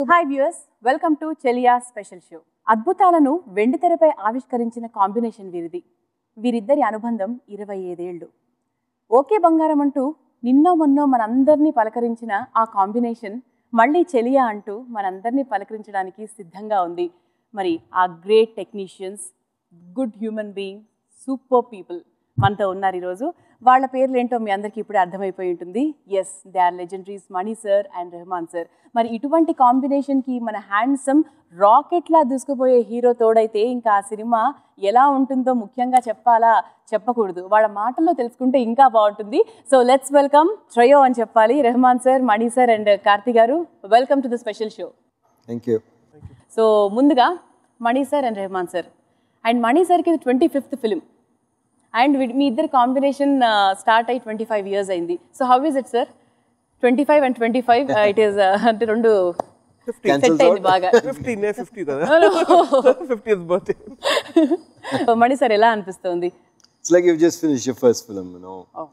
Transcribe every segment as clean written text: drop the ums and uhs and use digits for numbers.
Hi viewers, welcome to Cheliya special show. అద్భుతాలను వెండితెరపై ఆవిష్కరించిన combination వీరిది. వీరిద్దరి అనుబంధం 25 ఏళ్ళు. ఓకే బంగారం అంటూ నిన్నో మొన్నో మనందరినీ పలకరించిన ఆ కాంబినేషన్ మళ్ళీ చెలియా అంటూ మనందరినీ పలకరించడానికి సిద్ధంగా ఉంది. మరి ఆ great technicians, good human being, super people మనతో ఉన్నారు ఈరోజు. వాళ్ళ పేర్లు ఏంటో మీ అందరికీ ఇప్పుడే అర్థమైపోయి ఉంటుంది. Yes, they are legendaries Mani sir and Rahman sir. మరి ఇటువంటి కాంబినేషన్కి మన హ్యాండ్సమ్ రాకెట్లా దూసుకుపోయే హీరో తోడైతే ఇంకా ఆ సినిమా ఎలా ఉంటుందో ముఖ్యంగా చెప్పాలా చెప్పకూడదు, వాళ్ళ మాటల్లో తెలుసుకుంటే ఇంకా బాగుంటుంది. సో లెట్స్ వెల్కమ్ ట్రయో అని చెప్పాలి. Rahman sir, Mani sir and Karthi garu, welcome to the special show. Thank you. So ముందుగా Mani sir and Rahman sir. And Mani సార్కి ఇది 25th ఫిలిం అండ్ మీ ఇద్దరు కాంబినేషన్ స్టార్ట్ అయ్యి 25 years అయింది. So how is it sir? 25 and 25 it is అంటే రెండు సెట్ అయింది బాగా. 50 కదా 50th birthday. మణి సార్ ఎలా అనిపిస్తుంది? It's like you've just finished your first film, you know. Oh,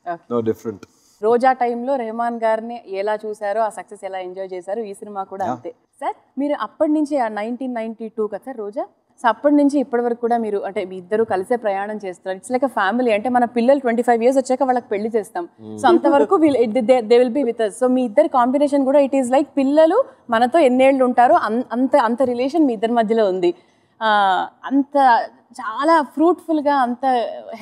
okay. No different. రోజా టైంలో రెహమాన్ గారిని ఎలా చూసారో, ఆ సక్సెస్ ఎలా ఎంజాయ్ చేశారో, ఈ సినిమా కూడా అంతే. సార్ మీరు అప్పటి నుంచి 1992 కదా సార్ రోజా? సో అప్పటి నుంచి ఇప్పటి వరకు కూడా మీరు అంటే మీ ఇద్దరు కలిసే ప్రయాణం చేస్తున్నారు. It's like a family. అంటే మన పిల్లలు 25 years వచ్చాక వాళ్ళకి పెళ్లి చేస్తాం. సో అంతవరకు they will be with us. So మీ ఇద్దరు కాంబినేషన్ కూడా ఇట్ ఈస్ లైక్ పిల్లలు మనతో ఎన్నేళ్ళు ఉంటారో అంత రిలేషన్ మీ ఇద్దరి మధ్యలో ఉంది. అంత చాలా ఫ్రూట్ఫుల్గా, అంత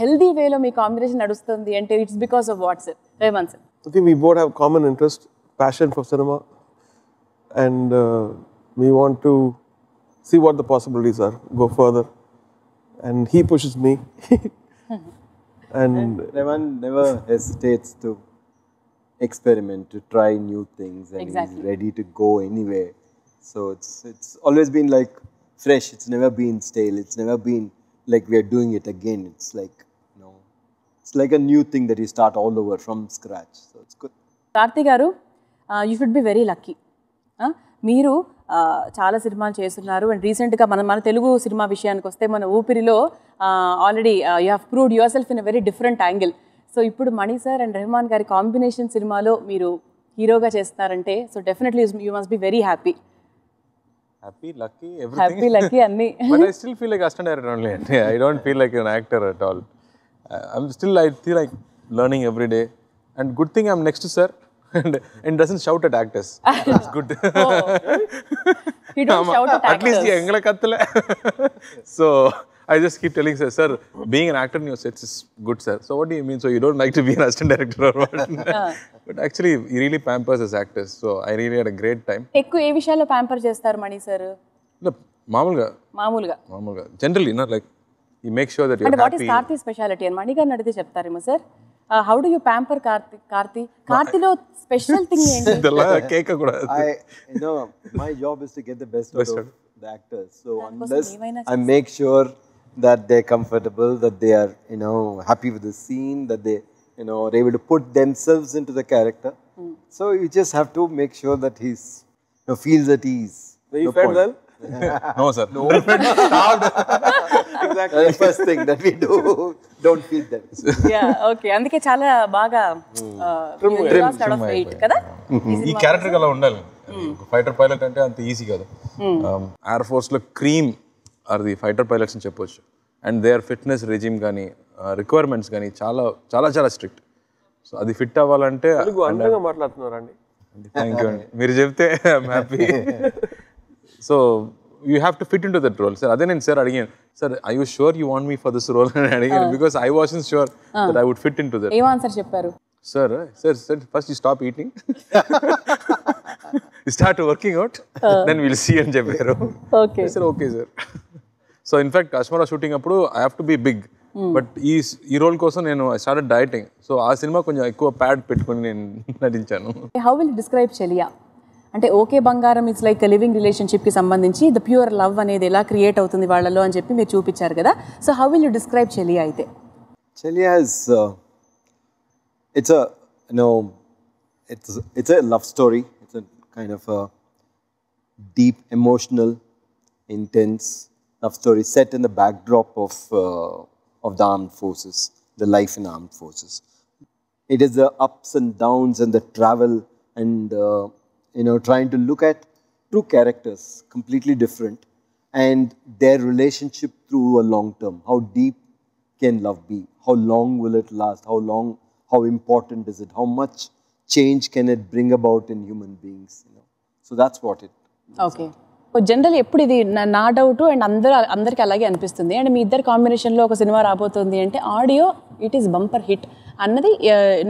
హెల్దీ వేలో మీ కాంబినేషన్ నడుస్తుంది అంటే it's because of what sir? Rahman sir, I think we both have common interest, passion for cinema, and we want to see what the possibilities are, go further, and he pushes me. And Revan never hesitates to experiment, to try new things, and Exactly. he's ready to go anywhere. So it's always been like fresh. It's never been stale. It's never been like we are doing it again. It's like, you know, it's like a new thing that you start all over from scratch. So it's good. Karthi garu, you should be very lucky. మీరు చాలా సినిమాలు చేస్తున్నారు and రీసెంట్గా మన Telugu cinema విషయానికి వస్తే మన ఊపిరిలో already you have proved yourself in a very different angle. So ఇప్పుడు మణి సార్ అండ్ రెహమాన్ గారి కాంబినేషన్ సినిమాలో మీరు హీరోగా చేస్తున్నారంటే so definitely you must be very happy. Happy, lucky, everything. Happy lucky అన్నీ. But I still feel like assistant director only. I don't feel like an actor at all. I feel like learning every day. And good thing I'm next to sir and doesn't shout at actors. It's good. He don't shout at At least actors. engala kattala. So I just keep telling sir, being an actor in your sets is good, sir. So what do you mean? So you don't like to be an assistant director or what? But actually, he really pampers us actors. So I really had a great time. ఎక్కువ ఏ విషయాల్లో pamper చేస్తారు మణి sir? Look, మామూలుగా generally, like he makes sure that you're అంటే what is happy. Karthi speciality అని మణి గారిని అడిగితే చెప్తారేమో sir. How do you pamper కార్తీలో స్పెషల్ థింగ్ ఏంటి? కేక్ కూడా You know, my job is to get the best out of the actors. So unless ఏమైనా I make sure that they're comfortable, that they are, you know, happy with the scene, that they, you know, are able to put themselves into the character. So you just have to make sure that he's, you know, feels at ease. you felt well? No, sir. No. Exactly. The first thing that we do, don't feed them. Okay, అందుకే చాలా బాగా wait కదా. ఈ character అలా ఉండాలి. Fighter pilot అంటే అంత easy కాదు. ఎయిర్ ఫోర్స్ లో cream are the fighter pilots అని చెప్పొచ్చు. అండ్ దేర్ ఫిట్నెస్ రెజిమ్ కానీ రిక్వైర్మెంట్స్ కానీ చాలా చాలా చాలా స్ట్రిక్ట్. సో అది ఫిట్ అవ్వాలంటే అందంగా మాట్లాడుతున్నారండి. థ్యాంక్ యూ అండి, మీరు చెప్తే I'm happy. So you have to fit in to that role sir. అదే నేను సార్ అడిగాను, sir I you sure you want me for this role అని అడిగాను. Because I wasn't sure that I would fit in to that. ఏం answer చెప్పారు? Sir, first you stop eating. You start working out, then we'll see and చెప్పారు. Okay. I said, okay, sir. So in fact, Ashmara shooting అప్పుడు I have to be big. But ఈ role కోసం నేను I started dieting. So ఆ cinema కొంచెం ఎక్కువ pad పెట్టుకొని నేను నటించాను. హౌ విల్ డిస్క్రైబ్ చెలియా? అంటే ఓకే బంగారం ఇట్స్ లైక్ లివింగ్ రిలేషన్షిప్కి సంబంధించి ద ప్యూర్ లవ్ అనేది ఎలా క్రియేట్ అవుతుంది వాళ్ళలో అని చెప్పి మీరు చూపించారు కదా. So how will you describe చెలియా అయితే? Chelia is, it's a, you know, it's a love story. It's a kind of a deep, emotional, intense love story set in the backdrop of the armed forces, the life in armed forces. It is the ups and downs and the travel and you know, trying to look at two characters, completely different, and their relationship through a long term. How deep can love be? How long will it last? How important is it? How much change can it bring about in human beings? So that's what it. Okay general ఎప్పుడు ఇది నా doubt and అందరికి అలాగే అనిపిస్తుంది and మీ ఇద్దరు కాంబినేషన్లో ఒక సినిమా రాబోతుంది అంటే audio it is bumper hit అన్నది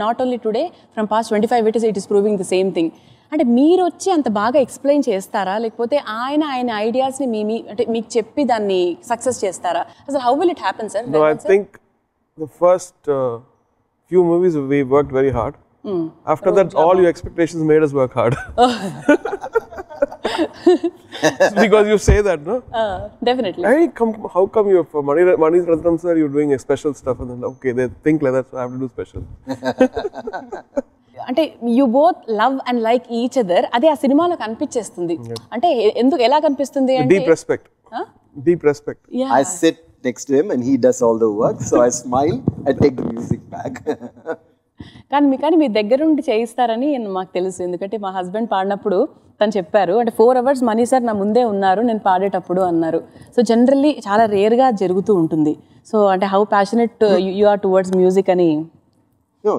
not only today from past 25 it is proving the same thing అంటే మీరు వచ్చి అంత బాగా ఎక్స్ప్లెయిన్ చేస్తారా లేకపోతే ఆయన ఐడియాస్ని అంటే మీకు చెప్పి దాన్ని సక్సెస్ చేస్తారా అసలు how will it happen sir No, I think the first few movies we worked very hard. After that, all your expectations made us work hard. Because you say that, no? Definitely Hey, how come you for Mani Ratnam sir, you're doing a special stuff, and then okay, they think like that, so I have to do special. అంటే you both love and like each other అదే ఆ సినిమాలో కనిపించేస్తుంది అంటే ఎందుకు ఎలా కనిపిస్తుంది అంటే Deep respect. Deep respect. I sit next to him and he does all the work. So I smile, I take the music back. కానీ మీ దగ్గర నుండి చేయిస్తారని మాకు తెలుసు ఎందుకంటే మా హస్బెండ్ పాడినప్పుడు తను చెప్పారు అంటే 4 hours మనీ సార్ నా ముందే ఉన్నారు నేను పాడేటప్పుడు అన్నారు సో జనరల్లీ చాలా రేర్గా జరుగుతూ ఉంటుంది సో అంటే how passionate you are towards music అని No,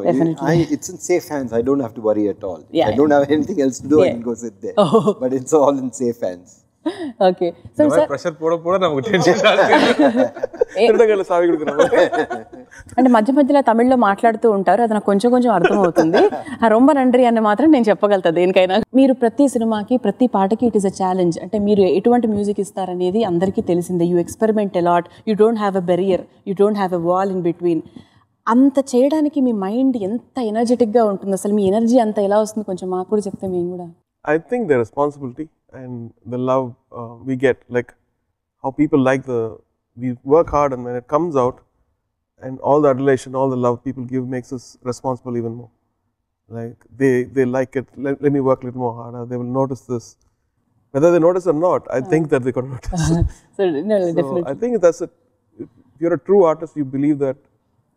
it's in safe hands. I don't have to worry at all. Yeah. I don't have anything else to do. I can go sit there. But it's all in safe hands. Okay so sir pressure పోడ నమకు tension సావి కొడుకున్నాము. అంటే మధ్య మధ్యలో తమిళ్లో మాట్లాడుతూ ఉంటారు అది నాకు కొంచెం అర్థమవుతుంది ఆ రొంబ నండ్రి అని మాత్రం నేను చెప్పగలుగుతా దేనికైనా మీరు ప్రతి సినిమాకి ప్రతి పాటకి ఇట్ ఈస్ అ ఛాలెంజ్ అంటే మీరు ఎటువంటి మ్యూజిక్ ఇస్తారనేది అందరికీ తెలిసిందే you experiment a lot you don't have a barrier you don't have a wall in between అంత చేయడానికి మీ మైండ్ ఎంత ఎనర్జెటిక్గా ఉంటుంది అసలు మీ ఎనర్జీ అంత ఎలా వస్తుంది కొంచెం మాకు కూడా చెప్తే మేము కూడా I think the responsibility and the love we get, like how people like we work hard, and when it comes out, and all the adulation, all the love people give makes us responsible even more. Like they like it. Let me work a little more harder. They will notice this. Whether they notice or not, I think that they can notice. So definitely I think that's it. If you're a true artist, you believe that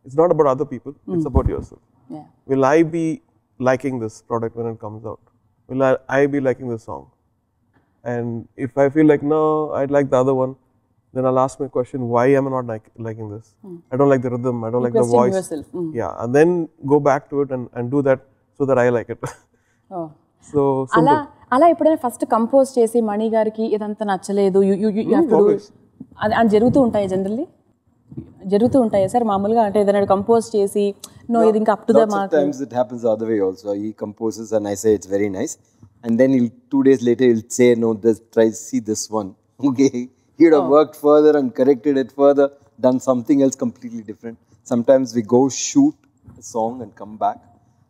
it's not about other people, it's about yourself. Will I be liking this product when it comes out? Will I be liking this song? And if I feel like, no, I'd like the other one, then I'll ask my question, why am I not liking this? I don't like the rhythm, I don't like the voice. yourself. Yeah, and then go back to it and do that so that I like it. So, simple. అలా ఎప్పుడైనా first compose చేసి మణి గారికి ఇదంతా నచ్చలేదు always. అది జరుగుతూ ఉంటాయి generally జరుగుతూ ఉంటాయి సార్ మామూలుగా అంటే ఏదైనా కంపోజ్ చేసి నో ఇది ఇంకా up to the Lots of mark times it happens the other way also. He composes and I say it's very nice. And then 2 days later he'll say, no, try to see this one. Okay. He would have worked further and corrected it further, done something else completely different. Sometimes we go shoot a song and come back.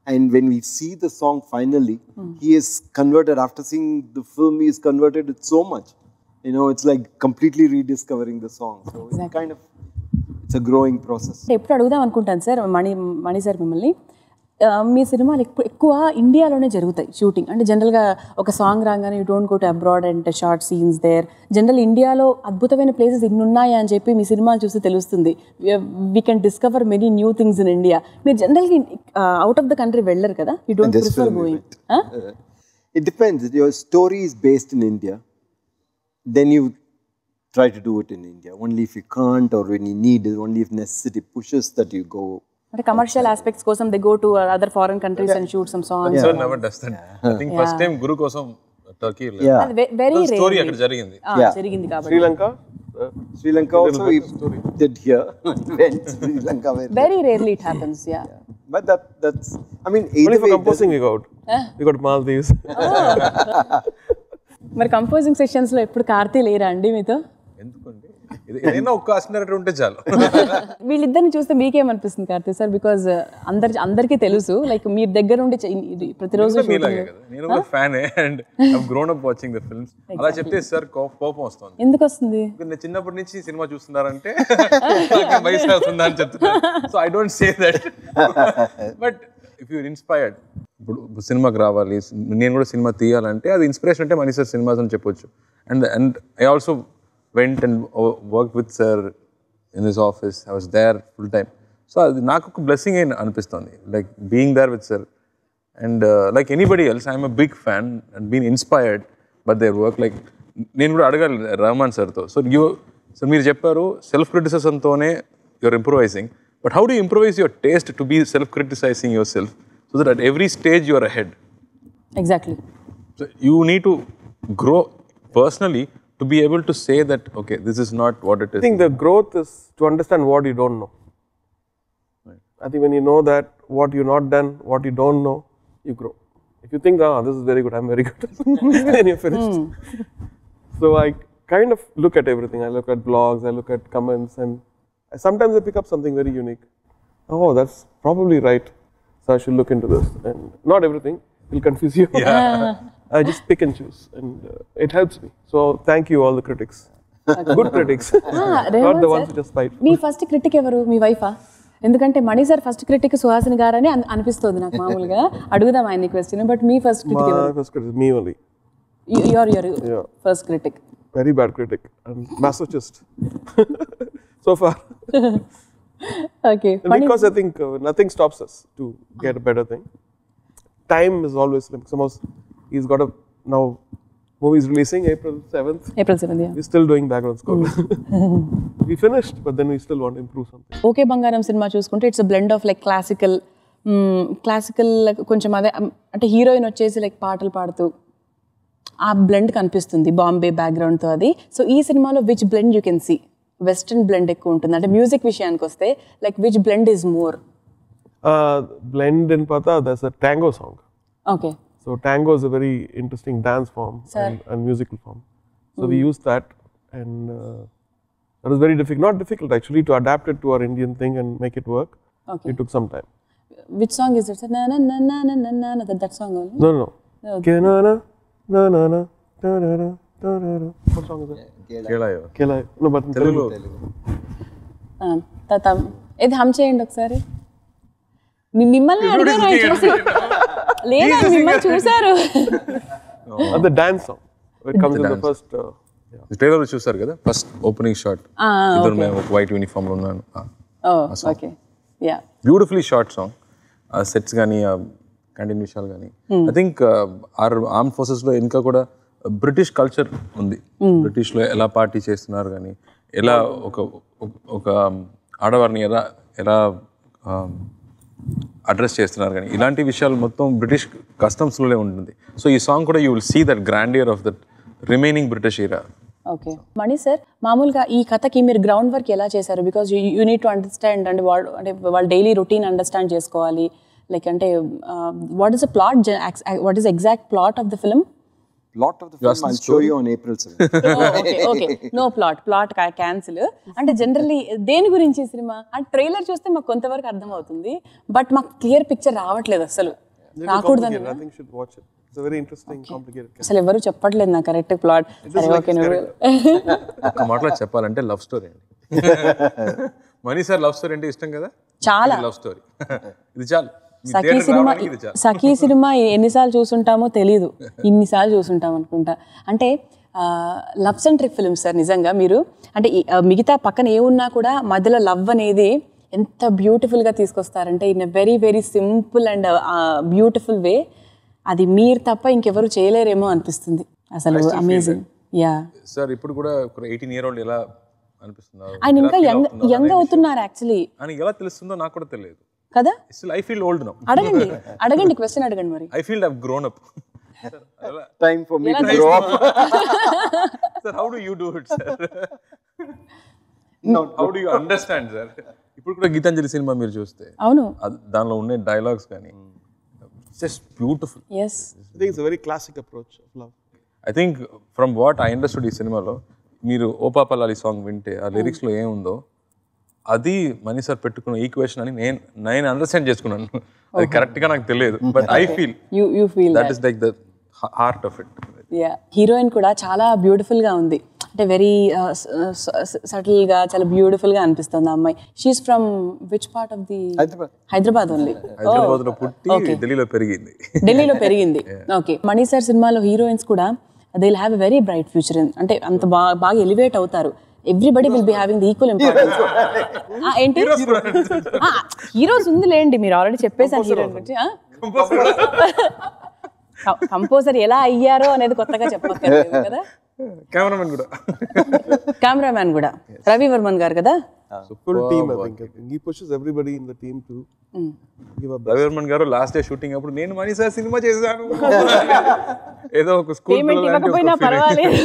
And when we see the song finally, he is converted. After seeing the film, he is converted it so much. It's like completely rediscovering the song. So it's a growing process. ఎప్పుడు అడుగుదాం అనుకుంటాను sir Mani sir మిమ్మల్ని మీ సినిమాలు ఎక్కువ ఇండియాలోనే జరుగుతాయి shooting అంటే జనరల్గా ఒక సాంగ్ రాగానే you don't go to abroad and shoot scenes there general ఇండియాలో అద్భుతమైన ప్లేసెస్ ఇన్ని ఉన్నాయా అని చెప్పి మీ సినిమాలు చూస్తే తెలుస్తుంది we can discover many new things in India మీరు జనరల్గా అవుట్ ఆఫ్ ద కంట్రీ వెళ్ళరు కదా you don't prefer going It depends. If your story is based in India, then you try to do it in India. Only if you can't or when you need it, only if necessity pushes that you go. అంటే commercial aspects కోసం they go to other foreign countries and shoot some songs Sir never does that. I think first time గురు కోసం Turkey Yeah. అది very story అక్కడ జరిగింది. జరిగింది కాబట్టి Sri Lanka Also we did here. Went Sri Lanka. Very rarely it happens yeah But that's, I mean, Only either for way, composing we got. We got Maldives. మరి composing sessions లో ఎప్పుడు కార్తీ లేరా అండి మీతో ఎందుకంటే ఏదైనా ఒక్క అసినరేటర్ ఉంటే చాలు. వీళ్ళిద్దరిని చూస్తే మీకేమనిపిస్తుంది కార్తీ సార్ బికాజ్ అందరికీ తెలుసు లైక్ మీ దగ్గర ఉండి ప్రతిరోజు మీలాగే కదా, నేను కూడా fan and I grown up watching the films. అలా చెప్తే సార్ కోపం వస్తుంది. ఎందుకు వస్తుంది నేను చిన్నప్పటి నుంచి సినిమా చూస్తున్నారంటే వయసు అవుతుందా అని చెప్తున్నాను. So I don't say that, but if you're inspired, ఇప్పుడు సినిమాకి రావాలి, నేను కూడా సినిమా తీయాలంటే అది ఇన్స్పిరేషన్ అంటే మనీ సార్ సినిమాస్ అని చెప్పొచ్చు. And I also went and worked with sir in his office. I was there full time. So నాకు ఒక బ్లెస్సింగ్ అనిపిస్తుంది, like being there with sir. And like anybody else, I'm a big fan and been inspired but their work like నేను కూడా అడగాలి రెహమాన్ సార్తో. So మీరు చెప్పారు self క్రిటిసిజంతోనే you're improvising, but how do improvise your taste to be self criticising yourself so that at every stage you're ahead? Exactly. So you need to grow personally to be able to say that, okay, this is not what it is. I think the growth is to understand what you don't know. Right. I think when you know that what you're not done, what you don't know, you grow. If you think, this is very good, I'm very good, then you're finished. So I kind of look at everything. I look at blogs, I look at comments, and sometimes I pick up something very unique. Oh, that's probably right. So I should look into this. And not everything will confuse you. I just pick and choose, and it helps me. So thank you, all the critics. Good critics, not the ones who just fight. Me first critic ఎవరు? మీ వైఫా? ఎందుకంటే మణి sir first critic Suhasini గారని అనిపిస్తుంది నాకు మామూలుగా. అడుగుదాం ఆయన question, but me first critic ఎవరు? My first critic is me only. Your first critic. Very bad critic. I'm masochist. So far. Okay. Because I think nothing stops us to get a better thing. Time is always like suppose he's got a now movie's releasing April 7th. April 7th, yeah. We're still doing background score. We finished, but then we still want to improve something. Okay బంగారం cinema చూసుకుంటే it's blend of like classical కొంచెం అదే అంటే heroine వచ్చేసి like పాటలు పాడుతూ ఆ blend కనిపిస్తుంది బాంబే బ్యాక్గ్రౌండ్తో అది. సో ఈ సినిమాలో which blend you can see? Western blend ఎక్కువ ఉంటుంది అంటే మ్యూజిక్ విషయానికి వస్తే like which blend is more? Blend in Pata, there's a tango song. Okay. So tango is a very interesting dance form and musical form. So we used that, and that was very difficult. Not difficult actually to adapt it to our Indian thing and make it work. Okay. It took some time. Which song is it? Na na na na na na na that song only? No. Kenana, na na na, da da da da da. What song is that? Kelayo. Kelayo. No, but in Telugu. ఇది హమ్ చేయండి ఒకసారి. మిమ్మల్ని అడిగాను ఆయన చూసి లేదా మిమ్మల్ని చూసారు. The dance song. It comes in the first. Trailer చూసారు కదా, ఫస్ట్ ఓపెనింగ్ షాట్ ఇద్దరు మేము ఒక వైట్ యూనిఫామ్ లో ఉన్నాను. Okay, yeah, beautifully short song. ఆ సెట్స్ కానీ ఆ కంటిన్యూ విషయాలు కానీ ఐ థింక్ ఆర్మ్ ఫోర్సెస్ లో ఇంకా కూడా బ్రిటిష్ కల్చర్ ఉంది. బ్రిటిష్ లో ఎలా పార్టీ చేస్తున్నారు కానీ ఎలా ఒక ఆడవారిని ఎలా అడ్రస్ చేస్తున్నారు కానీ ఇలాంటి విషయాలు మొత్తం బ్రిటిష్ కస్టమ్స్లోనే ఉంటుంది. సో ఈ సాంగ్ కూడా you will see that grandeur of that remaining British era. Okay Mani sir, మామూలుగా ఈ కథకి మీరు గ్రౌండ్ వర్క్ ఎలా చేశారు? Because you need to understand అంటే వాళ్ళ డైలీ రొటీన్ అండర్స్టాండ్ చేసుకోవాలి. లైక్ అంటే what is the plot, what is exact plot of the film? Plot of the film I'll show you on April 7th. Okay, no plot cancel. అంటే generally దేని గురించి cinema? అంటే trailer చూస్తే మాకు కొంతవరకు అర్థం అవుతుంది, బట్ మాకు క్లియర్ పిక్చర్ రావట్లేదు అసలు. రాకూడదని అసలు ఎవరు చెప్పట్లేదు నాకు కరెక్ట్ ప్లాట్. సరే ఓకే, ఒక మాటలో చెప్పాలంటే లవ్ స్టోరీ అండి. మణి సార్ లవ్ స్టోరీ అంటే ఇష్టం కదా, చాలా లవ్ స్టోరీ. ఇది చాలు. సఖీ సినిమా ఎన్నిసార్లు చూసుంటామో తెలీదు, ఇన్నిసార్లు చూసుంటాం అనుకుంటా. అంటే లవ్ సెంట్రిక్ ఫిల్మ్ సార్ నిజంగా. మీరు అంటే మిగతా పక్కన ఏమున్నా కూడా మధ్యలో లవ్ అనేది ఎంత బ్యూటిఫుల్గా తీసుకొస్తారంటే in a very very simple and beautiful way. అది మీరు తప్ప ఇంకెవరు చేయలేరేమో అనిపిస్తుంది అసలు. అమేజింగ్. యా సార్, ఇప్పుడు కూడా 18-year-old ఎలా అనిపిస్తున్నారు? ఆయన ఇంకా యంగ్ అవుతున్నారు యాక్చువల్లీ. అని ఎలా తెలుస్తుందో నాకు కూడా తెలియదు కదా. I feel old now. అడగండి క్వశ్చన్ అడగండి మరి. I feel I've grown up. Time for me to grow up. Sir, how do you do it, sir? No, how do you understand, sir? ఇప్పుడు కూడా గీతాంజలి సినిమా మీరు చూస్తే అవును, దానిలో ఉండే డైలాగ్స్ కానీ just beautiful. Yes, I think it's a very classic approach of love. I think from what I understood ఈ సినిమాలో, మీరు ఓ పాపలాలి సాంగ్ వింటే ఆ లిరిక్స్లో ఏముందో అది మణి సార్ పెట్టుకున్న ఈక్వేషన్ అని నేను అండర్స్టాండ్ చేసుకున్నాను. అది కరెక్ట్గా నాకు తెలియదు, but I feel you feel that is like the heart of it. Yeah, heroine కూడా చాలా బ్యూటిఫుల్గా ఉంది. అంటే వెరీ సటిల్గా చాలా బ్యూటిఫుల్గా అనిపిస్తుంది ఆ అమ్మాయి. She is from which part of the? Hyderabad only. హైదరాబాద్లో పుట్టి ఢిల్లీలో పెరిగింది. ఓకే, మణి సార్ సినిమాలో హీరోయిన్స్ కూడా they will have a very bright future. అంటే అంత బాగా ఎలివేట్ అవుతారు. Everybody will be having the equal importance. ఏంటి హీరోస్ ఉందిలేండి, మీరు ఆల్రెడీ చెప్పేసాను హీరోయిన్ గురించి. కంపోజర్ ఎలా అయ్యారో అనేది కొత్తగా చెప్పక్కర్లేదు కదా. కెమెరామెన్ కూడా కెమెరామ్యాన్ కూడా రవి వర్మన్ గారు కదా. Full team, I think. He pushes everybody in the team to give a best. Ravi Varman గారు లాస్ట్ డే షూటింగ్ అప్పుడు నేను మనీ సార్ సినిమా చేశాను ఏదో ఒక స్కూల్ పేమెంట్ ఇవ్వకపోయినా పర్వాలేదు.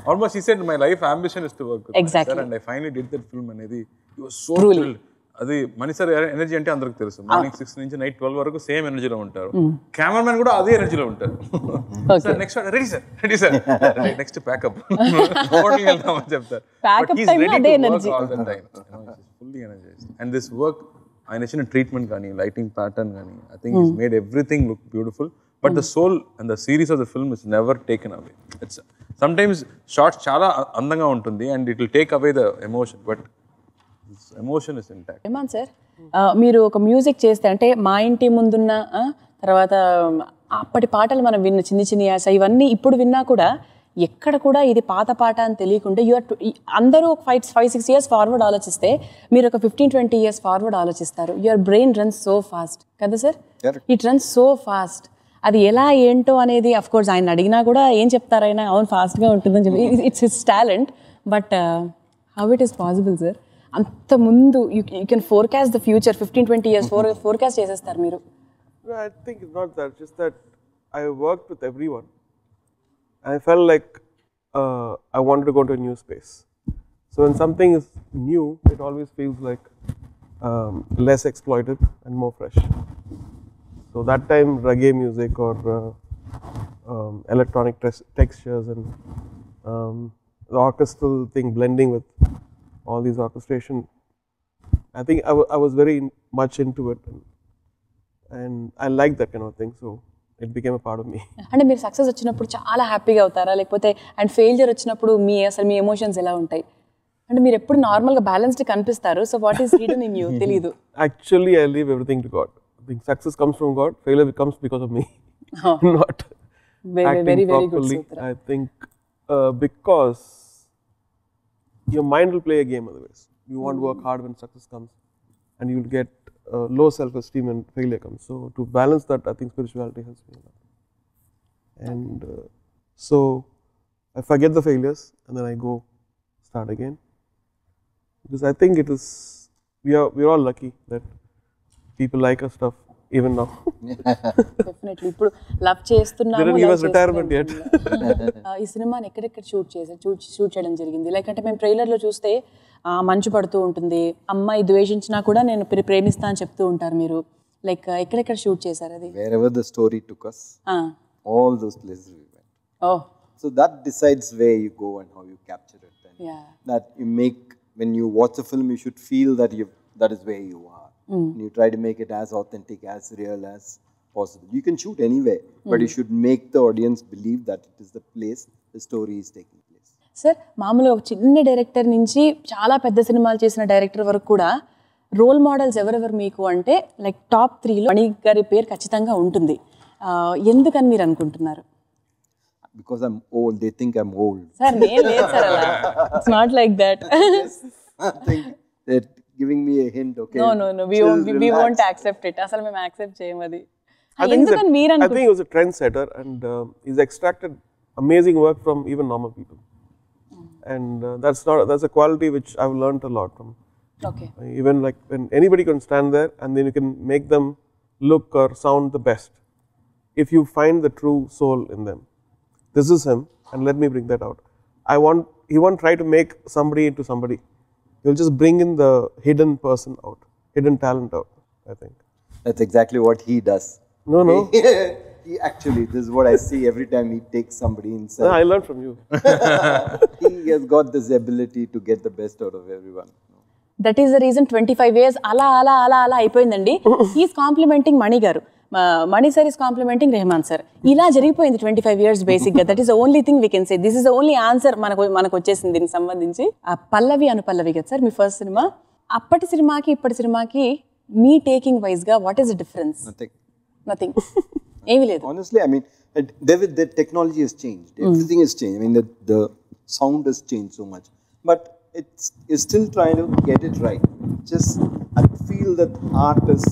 Almost he said my life ambition is to work Exactly. And I finally did that film అనేది he was so thrilled. అది మనీ సార్ ఎనర్జీ అంటే అందరికి తెలుసు. మార్నింగ్ 6 నుంచి నైట్ 12 వరకు సేమ్ ఎనర్జీలో ఉంటారు. కెమెరామెన్ కూడా అదే ఎనర్జీలో ఉంటారు. Sir next ready sir next pack up హోటల్కి వెళ్దామని చెప్తారు. Backup time లో అదే energy. Fully energized. And this work ఆయన ఇచ్చిన ట్రీట్మెంట్ కానీ లైటింగ్ ప్యాటర్న్ కానీ I think is made everything look beautiful. But the soul and the series of the film is never taken away. It's sometimes shots చాలా అందంగా ఉంటుంది and it will take away the emotion, but emotion is intact. Rahman sir, మీరు ఒక music చేస్తే అంటే మా ఇంటి ముందున్న తర్వాత అప్పటి పాటలు మనం విన్న చిన్ని చిన్ని యాస ఇవన్నీ ఇప్పుడు విన్నా కూడా ఎక్కడ కూడా ఇది పాత పాట అని తెలియకుండా అందరూ ఒక 5-6 years ఫార్వర్డ్ ఆలోచిస్తే మీరు ఒక 15-20 years ఫార్వర్డ్ ఆలోచిస్తారు. Your brain runs so fast కదా sir, it runs so fast. అది ఎలా ఏంటో అనేది అఫ్ కోర్స్ ఆయన అడిగినా కూడా ఏం చెప్తారైనా అవును ఫాస్ట్గా ఉంటుందని చెప్పి it's his talent. But how it is possible sir? అంత ముందు you can forecast the future 15-20 years forecast చేసేస్తారు మీరు. No, I think it's not that. Just that I worked with everyone. I felt like I wanted to go to a new space. So when something is new, it always feels like less exploited and more fresh. So that time, reggae music or electronic textures and the orchestral thing blending with all these orchestration, I think I was very much into it, and I liked that kind of thing, so it became a part of me. అంటే మీరు success వచ్చినప్పుడు చాలా హ్యాపీగా అవుతారా, లేకపోతే and failure వచ్చినప్పుడు అసలు మీ emotions ఎలా ఉంటాయి? అంటే మీరు ఎప్పుడు నార్మల్గా బ్యాలెన్స్డ్ కనిపిస్తారు. So what is hidden in you తెలీదు. Actually, I leave everything to God. I think success comes from God, failure comes because of me. Not acting very good properly. sutra. I think because your mind will play a game otherwise. You want to work hard when success comes, and you will get low self-esteem when failure comes. So to balance that, I think spirituality helps me a lot. And so I forget the failures and then I go start again, because I think it is we're all lucky that people like our stuff even now. Definitely ఇప్పుడు love చేస్తున్నాము. They didn't give us retirement yet. ఈ సినిమాని ఎక్కడెక్కడ shoot చేయడం జరిగింది? Like అంటే మేము ట్రైలర్లో చూస్తే మంచు పడుతూ ఉంటుంది, అమ్మాయి ద్వేషించినా కూడా నేను ప్రేమిస్తా అని చెప్తూ ఉంటారు మీరు. లైక్ ఎక్కడెక్కడ షూట్ చేశారు అది? Wherever the story took us, all those places we went. Oh. So that decides where you go and how you capture it. And Yeah. that you make, when you watch a film, you should feel that that is where you are. And you try to make it as authentic, as real as possible. You can shoot anywhere, but you should make the audience believe that it is the place the story is taking place. Sir, మామూలుగా ఒక చిన్న director నుంచి చాలా పెద్ద సినిమాలు చేసిన director వరకు కూడా రోల్ మోడల్స్ ఎవరెవరు మీకు అంటే లైక్ టాప్ 3లో మణి గారి పేరు ఖచ్చితంగా ఉంటుంది. ఎందుకని మీరు అనుకుంటున్నారు? Because I'm old, they think I'm old. Sir నేను లేదు సార్ అలా. It's not like that. I think they're giving me a hint, okay? No. We won't accept it. అసలు మేము యాక్సెప్ట్ చేయము అది. I think ఎందుకని మీరు I think he was a trendsetter, and he's extracted amazing work from even normal people. And that's a quality which I've learned a lot from. Okay. Even like when anybody can stand there and then you can make them look or sound the best, if you find the true soul in them. This is him, and let me bring that out. He won't try to make somebody into somebody. He'll just bring in the hidden person out, hidden talent out, I think. That's exactly what he does. No. He actually, this is what I see every time he takes somebody inside. I learned from you. He has got this ability to get the best out of everyone. That is the reason 25 years అలా అయిపోయిందండి. He's complimenting Mani garu, Mani sir is complimenting Rahman sir. ఇలా జరిగిపోయింది 25 years బేసిక్గా. That is the only thing we can say. This is the only answer మనకు వచ్చేసింది దీనికి సంబంధించి. పల్లవి అనుపల్లవి కదా సార్ మీ ఫస్ట్ సినిమా. అప్పటి సినిమాకి ఇప్పటి సినిమాకి మీ టేకింగ్ వైజ్గా what is the difference? Nothing. ఏమీ లేదు. Honestly, I mean, the technology has changed. Everything has changed. I mean, the sound has changed so much. But it's still trying to get it right. Just, I feel that art is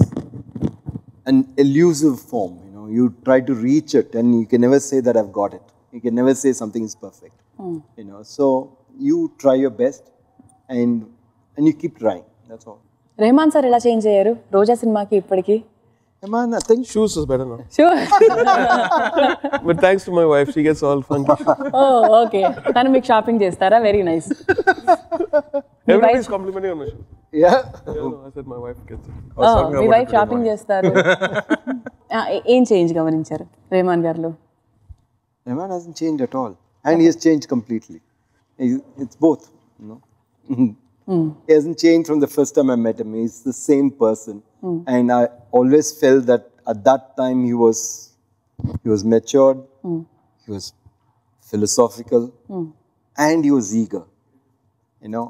an elusive form. you try to reach it, and you can never say that I've got it. You can never say something is perfect. You know, so you try your best, and you keep trying. That's all. Rahman sir ఎలా change అయ్యారు రోజా సినిమాకి ఇప్పటికి? Man, I think Shoes is better now. Sure. But thanks to my wife, she gets all funky. Oh okay, తను మీకు shopping చేస్తారా? Very nice. Everybody's complimenting on my shoes. yeah. Yeah, no, I said my wife gets it. Me wife shopping చేస్తారు. ఏం change గమనించారు రెహమాన్ గారిలో? Man hasn't changed at all, and he has changed completely. It's both, you know. He hasn't changed from the first time I met him. He's the same person, and I always felt that at that time he was matured, he was philosophical, and he was eager, you know.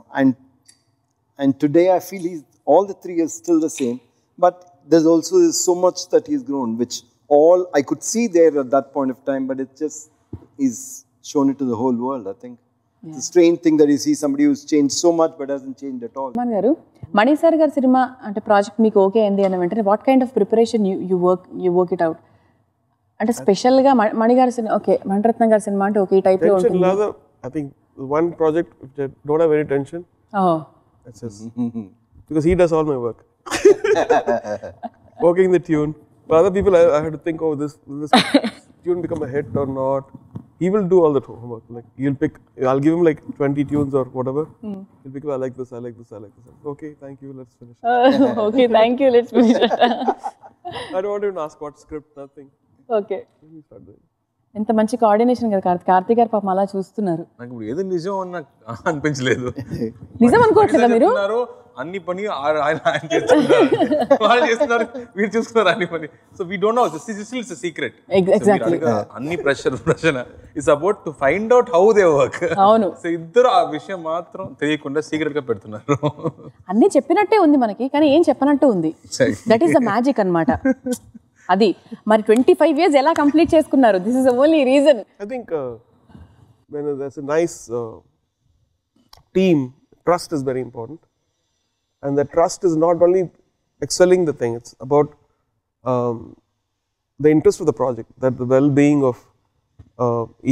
And today I feel all the three are still the same, but there's also so much that he's grown, which all I could see there at that point of time, but it just is shown it to the whole world, I think. It's a strange thing that you see somebody who's changed so much but hasn't changed at all. Rahman గారు, Mani sir గారి cinema అంటే project మీకు okay అయింది అన్న వెంటనే what kind of preparation you work it out? అంటే స్పెషల్గా మణి గారి సినిమా ఓకే, మణిరత్నం గారి సినిమా అంటే ఓకే ఈ టైప్లో Tension ఉంటుంది. rather, I think one project which I don't have any tension. That's just because he does all my work. Working the tune. For other people, I have to think, oh, this tune become a hit or not. He will do all the homework. Like I'll give him like 20 tunes or whatever. He'll pick, I like this, I like this, I like this. Okay, thank you, let's finish. Okay, thank you, let's finish. I don't want to even ask what script, nothing. Okay, Let me start doing. ఎంత మంచి coordination కదా కార్తీక్ గారు, పాపం అలా చూస్తున్నారు. నాకు ఇప్పుడు ఏదో నిజం అని నాకు అనిపించలేదు. నిజం అనుకోవట్లేదా మీరు? అన్ని పని ఆయన చేస్తున్నారు, వాళ్ళు చేస్తున్నారు, మీరు చూస్తున్నారు అన్ని పని. So we don't know, it's a secret. Exactly. అన్ని ప్రశ్న it's about to find out how they work. అవును. సో ఇద్దరు ఆ విషయం మాత్రం తెలియకుండా సీక్రెట్ గా పెడుతున్నారు. అన్నీ చెప్పినట్టే ఉంది మనకి, కానీ ఏం చెప్పనట్టు ఉంది. దట్ ఈస్ ద మ్యాజిక్ అన్నమాట. అది మరి 25 years ఎలా కంప్లీట్ చేసుకున్నారు? This is the only reason. I think when there's a nice team, trust is very important. And that trust is not only excelling the thing, it's about the interest of the project, that the well-being of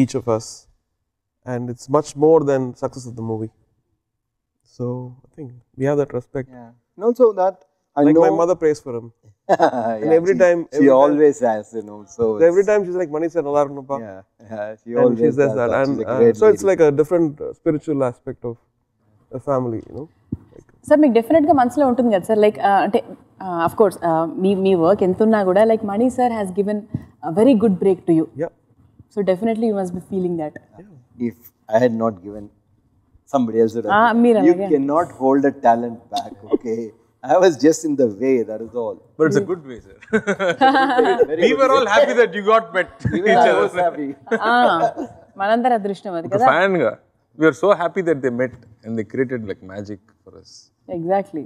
each of us. And it's much more than success of the movie. So I think we have that respect. Yeah. And also that I like know my mother prays for him. And every she time always has, you know. So every time she's like, Mani sir, Nalarnappa. yeah, she And always she says that. She's And a great so it's lady. like a different spiritual aspect of the family, you know. Sir మీకు డెఫినెట్గా మనసులో ఉంటుంది కదా sir, like అంటే of course me work ఎంత ఉన్నా కూడా like Mani sir has given very good break to you. Yeah. So definitely you must be feeling that. If I had not given, somebody else would have. మీరు You అలాగే. cannot hold a talent back, okay? I was just in the way, that is all. But it's a good way, sir. We were all happy that you got met Even each I other. was happy. మనందరి అదృష్టం అది ఒక కదా. fan గా we are so happy that they met and they created like magic for us. Exactly.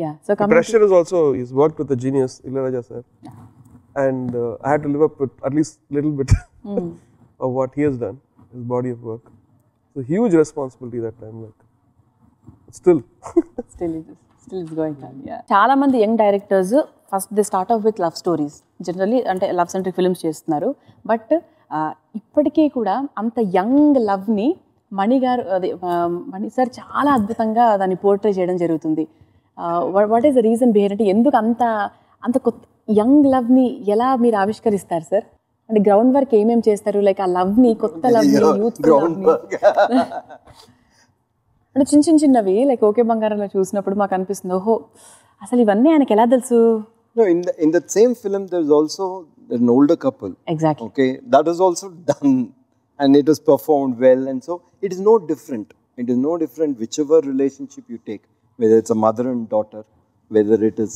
Yeah, so The pressure is also, he's worked with the genius, Ilayaraja sir. And I had to live up with at least a little bit of what he has done, his body of work. It's a huge responsibility that time. Like, still. Still is going on. Yeah, చాలా మంది young directors first they start of with love stories, generally అంటే love centric films చేస్తున్నారు. But ఇప్పటికీ కూడా అంత young లవ్ని మణి గారు అదే మణి సార్ చాలా అద్భుతంగా దాన్ని పోర్ట్రే చేయడం జరుగుతుంది. What is the reason behind అంటే ఎందుకు అంత అంత కొత్త యంగ్ లవ్ని ఎలా మీరు ఆవిష్కరిస్తారు సార్? అంటే గ్రౌండ్ వర్క్ ఏమేమి చేస్తారు? లైక్ ఆ లవ్ని, కొత్త లవ్ని, యూత్ లవ్ని అంటే చిన్నవి లైక్ ఓకే బంగారంలో చూసినప్పుడు మాకు అనిపిస్తుంది, ఓహో అసలు ఇవన్నీ ఆయనకి ఎలా తెలుసు? No, in that same film, there's also an older couple. Exactly. Okay, that is also done, and it was performed well, and so it is no different. It is no different whichever relationship you take, whether it's a mother and daughter, whether it is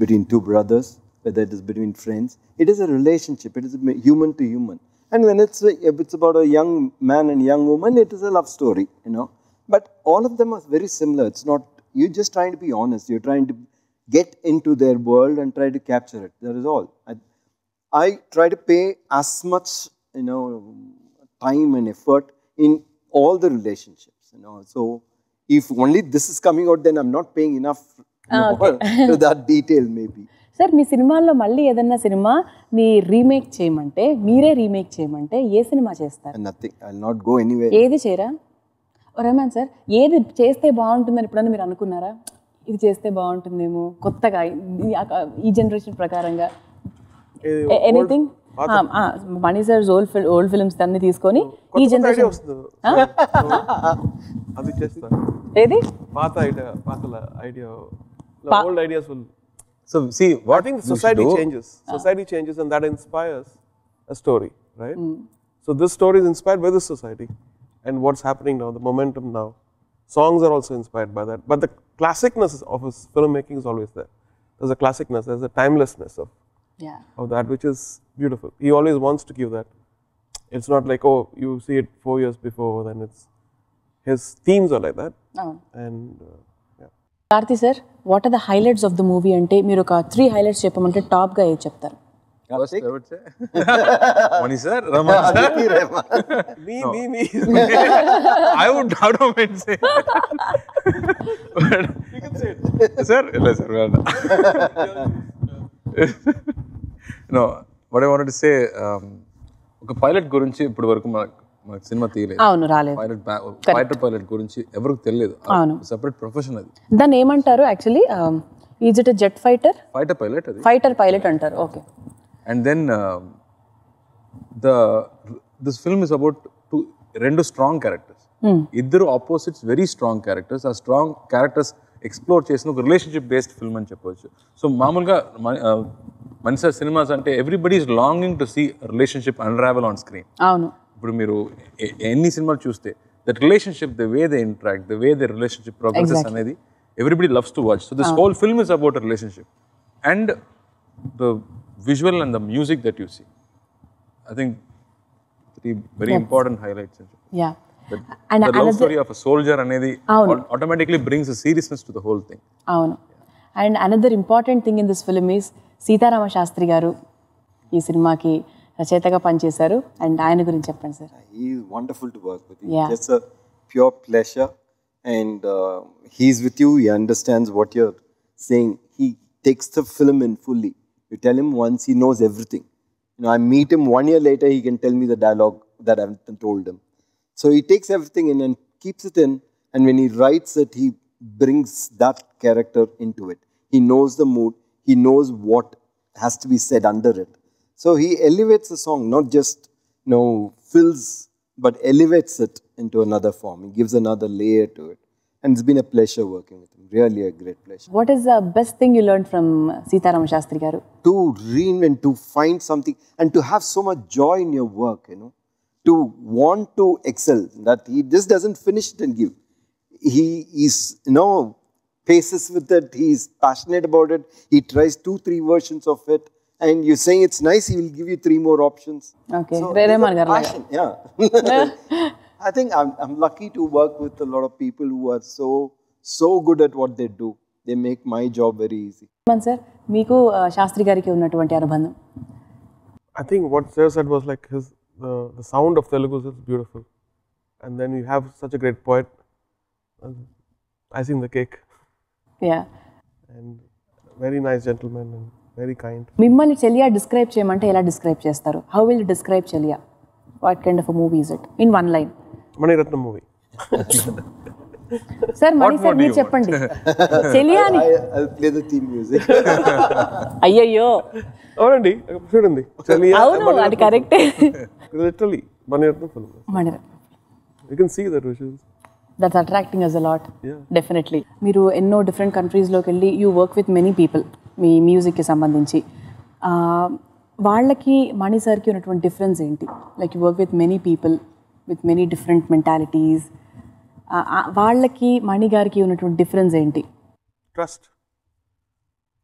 between two brothers, whether it is between friends. It is a relationship. It is human to human. And when it's about a young man and young woman, it is a love story. But all of them are very similar. It's not, you're just trying to be honest. You're trying to get into their world and try to capture it. That is all. I try to pay as much, time and effort in all the relationships. So if only this is coming out, then I'm not paying enough to that detail maybe. Sir మీ సినిమాల్లో మళ్ళీ ఏదన్నా cinema నీ remake చేయమంటే, మీరే remake చేయమంటే ఏ cinema చేస్తారు? Nothing. I'll not go anywhere. ఏది చేయరా? రెహమాన్ సార్, ఏది చేస్తే బాగుంటుందని ఎప్పుడన్నా మీరు అనుకున్నారా? ఇది చేస్తే బాగుంటుందేమో కొత్తగా ఈ జనరేషన్ ప్రకారంగా ఎనీథింగ్? మణి సార్ ఓల్డ్ ఫిల్మ్స్ అన్ని తీసుకొని ఈ జనరేషన్ అది చేస్తారు. ఏది పాత idea old ideas will. So see, what I think society changes. Society changes, and that inspires a story, right? So this story is inspired by this society and what's happening now, the momentum now. Songs are also inspired by that, but the classicness of his filmmaking is always there. There's a classicness, there's a timelessness of that, which is beautiful. He always wants to give that. It's not like, oh, you see it 4 years before, then it's his themes are like that. And Karthi sir, what are the highlights of the movie అంటే మీరు ఒక 3 highlights చెప్పమంటే top గా ఏది చెప్తారు? first I would say Mani sir, Rahman sir. me. I would not have meant say. You can say it. Sir, no sir. No, what I wanted to say, ఒక pilot గురించి ఇప్పటి వరకు మనకు cinema తీయలేదు. అవును, రాలేదు. ఫైటర్ పైలట్ గురించి ఎవరికి తెలియదు. సెపరేట్ ప్రొఫెషన్ అది. దాన్ని ఏమంటారు actually? Is it jet fighter? Fighter pilot అది. ఫైటర్ పైలట్ అంటారు. Okay. And then this film is about రెండు స్ట్రాంగ్ క్యారెక్టర్స్, ఇద్దరు ఆపోజిట్స్, వెరీ స్ట్రాంగ్ క్యారెక్టర్స్. ఆ స్ట్రాంగ్ క్యారెక్టర్స్ ఎక్స్ప్లోర్ చేసిన ఒక రిలేషన్షిప్ బేస్డ్ ఫిల్మ్ అని చెప్పవచ్చు. సో మామూలుగా మణి సార్ సినిమాస్ అంటే everybody is longing to see relationship unravel on screen. అవును. ఇప్పుడు మీరు ఎన్ని సినిమాలు చూస్తే that relationship, the way they interact, the way they relationship progresses అనేది everybody loves to watch. So this whole film is about a relationship and the visual and the music that you see. I think very important highlights. And the love story of a soldier అనేది automatically brings a seriousness to the whole thing. అవును. And another important thing in this film is Seetharama Sastry garu ఈ సినిమాకి రచయితగా పనిచేశారు. And ఆయన గురించి చెప్పండి sir. He is wonderful to work with. It's a pure pleasure, and he's with you. He understands what you're saying. He takes the film in fully. You tell him once, he knows everything. I meet him 1 year later, he can tell me the dialogue that I haven't told him. So he takes everything in and keeps it in, and when he writes it, he brings that character into it. He knows the mood. He knows what has to be said under it. So he elevates the song, not just fills, but elevates it into another form. He gives another layer to it, and it's been a pleasure working with him. Really, a great pleasure. What is the best thing you learned from Sitaram Shastri garu? To reinvent, to find something, and to have so much joy in your work. To want to excel. That he just doesn't finish it and give. He is paces with it. He is passionate about it. He tries 2-3 versions of it. And you're saying it's nice, he will give you 3 more options. Okay. So passion, yeah. I think I'm lucky to work with a lot of people who are so good at what they do. They make my job very easy. Sir, meeku Shastri gariki unnatuvanti anubandham? I think what Sir said was like the sound of Telugu is beautiful. And then you have such a great poet. Icing the cake. Yeah. And very nice gentleman and very kind. మిమ్మల్ని చెలియా describe చేయమంటే ఎలా describe చేస్తారు? How will you describe Cheliya? What kind of a movie is it? In one line. Maniratnam movie. Sir Mani sir మీరు చెప్పండి. చెలియాని I'll play the theme music. అయ్యయ్యో. అవునండి, చూడండి చెలియా. అవును, అది కరెక్టే. Literally Maniratnam film. Maniratnam. You can see the visuals. That's attracting us a lot. Yeah. Definitely. మీరు ఎన్నో డిఫరెంట్ కంట్రీస్లోకి వెళ్ళి you work with many people మీ మ్యూజిక్కి సంబంధించి. వాళ్ళకి మణి సార్కి ఉన్నటువంటి డిఫరెన్స్ ఏంటి? Like you work with many people with many different mentalities. వాళ్ళకి మణి గారికి ఉన్నటువంటి డిఫరెన్స్ ఏంటి? Trust.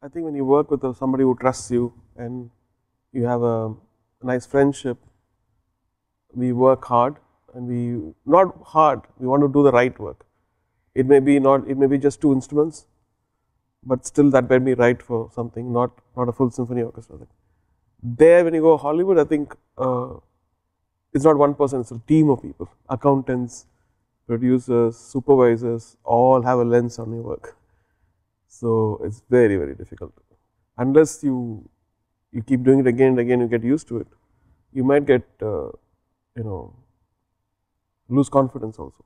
I think when you work with somebody who trusts you and you have a nice friendship, we work hard. And not hard, we want to do the right work. It may be just 2 instruments, but still that may be right for something, not a full symphony orchestra. There, when you go Hollywood, I think it's not one person, it's a team of people. Accountants, producers, supervisors, all have a lens on your work. So it's very, very difficult. unless you keep doing it again and again, you get used to it. You might get lose confidence also.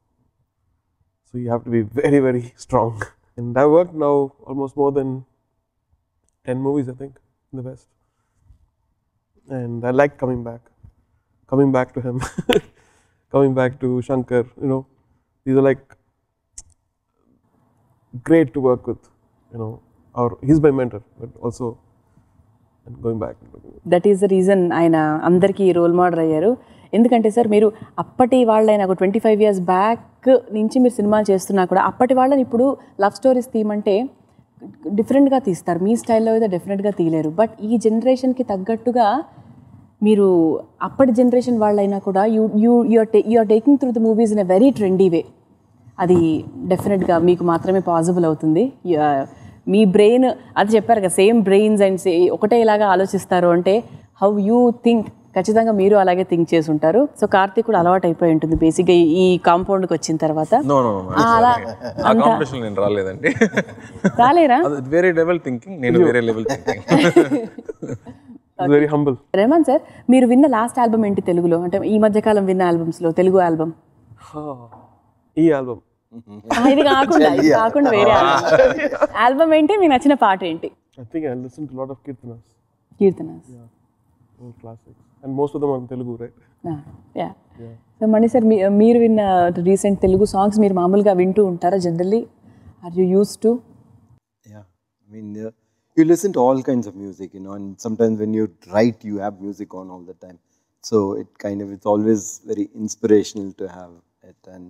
So you have to be very, very strong. And I worked now almost more than 10 movies, I think, in the West. And I like coming back to him, coming back to Shankar. These are like great to work with. Or he's my mentor, but also and going back. That is the reason ఆయన అందరికీ role model అయ్యారు. ఎందుకంటే sir మీరు అప్పటి వాళ్ళైనా ఒక 25 years back నుంచి మీరు సినిమాలు చేస్తున్నా కూడా అప్పటి వాళ్ళని ఇప్పుడు లవ్ స్టోరీస్ తీయమంటే డిఫరెంట్గా తీస్తారు. మీ స్టైల్లో అయితే డెఫినెట్గా తీయలేరు. బట్ ఈ జనరేషన్కి తగ్గట్టుగా మీరు అప్పటి జనరేషన్ వాళ్ళైనా కూడా you are taking through the movies in a very trendy way. అది డెఫినెట్గా మీకు మాత్రమే పాసిబుల్ అవుతుంది. మీ బ్రెయిన్ అది చెప్పారు కదా, సేమ్ బ్రెయిన్స్ అండ్ ఒకటే ఇలాగా ఆలోచిస్తారు అంటే హౌ యూ థింక్, ఖచ్చితంగా మీరు అలాగే థింక్ చేసి ఉంటారు. సో కార్తీక్ కూడా అలవాటు అయిపోయి ఉంటుంది బేసిక్గా ఈ కాంపౌండ్కి వచ్చిన తర్వాత. నేను రాలేదండి. రాలేరా? వేరే లెవెల్ థింకింగ్, నేను వేరే level thinking. Very humble. Rahman sir, మీరు విన్న లాస్ట్ ఆల్బమ్ ఏంటి తెలుగులో? అంటే ఈ మధ్యకాలం విన్న ఆల్బమ్స్లో తెలుగు ఆల్బమ్? ఈ ఆల్బమ్. ఇది కాకుండా వేరే ఆల్బమ్ ఏంటి? మీకు నచ్చిన పాట ఏంటి? I think I listened to a lot of Kirtanas. Keerthanas. Old classics. And most of them are in Telugu, right? Yeah. So Mani sir, మీరు విన్న రీసెంట్ తెలుగు సాంగ్స్ మీరు మామూలుగా వింటూ ఉంటారా generally? Are you used to? Yeah, I mean, you listen to all kinds of music, and sometimes when you write, you have music on all the time. So it's always very inspirational to have it. And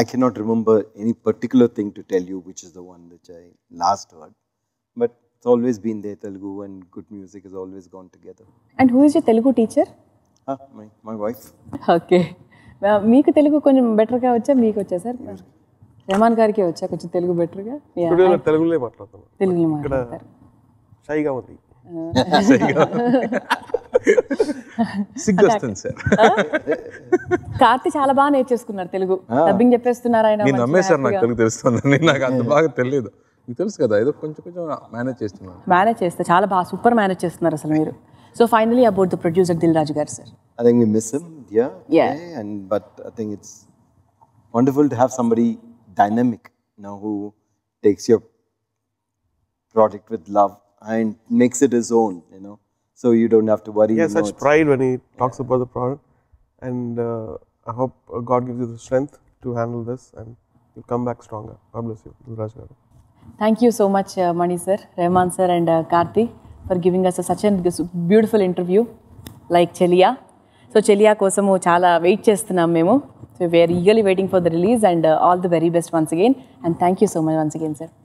I cannot remember any particular thing to tell you which is the one which I last heard, but it's always been there. Telugu and good music has always gone together. And who is your Telugu teacher? My wife. Okay. మీకు తెలుగు కొంచెం బెటర్గా వచ్చా, మీకు వచ్చా sir? Rahman గారికి వచ్చా కొంచెం తెలుగు బెటర్గా? తెలుగులో మాట్లాడతాను. తెలుగులో మాట్లాడతారు. షైగా ఉంది. సిగ్గొస్తుంది సార్. కార్తీ చాలా బాగా నేర్చేసుకున్నారు తెలుగు. డబ్బింగ్ చెప్పేస్తున్నారు ఆయన. నేను నమ్మేశారు, నాకు తెలుగు తెలుస్తుంది. నాకు అంత బాగా తెలియదు. మీకు తెలుసు కదా, ఏదో కొంచెం మేనేజ్ చేస్తున్నాను. మేనేజ్ చేస్తే చాలా బాగా సూపర్ మేనేజ్ చేస్తున్నారు అసలు మీరు. So finally about the producer Dil Raju garu sir. I think we miss him, yeah. But I think it's wonderful to have somebody dynamic, who takes your project with love and makes it his own, so you don't have to worry. He has such pride when he talks about the product, and I hope God gives you the strength to handle this and you'll come back stronger. God bless you, Raj garu. Thank you so much, Mani sir, Rahman sir and Karthi for giving us such a beautiful interview like Cheliya. So Cheliya kosamu chala wait chestunnam memu. So we are eagerly waiting for the release, and all the very best once again, and thank you so much once again sir.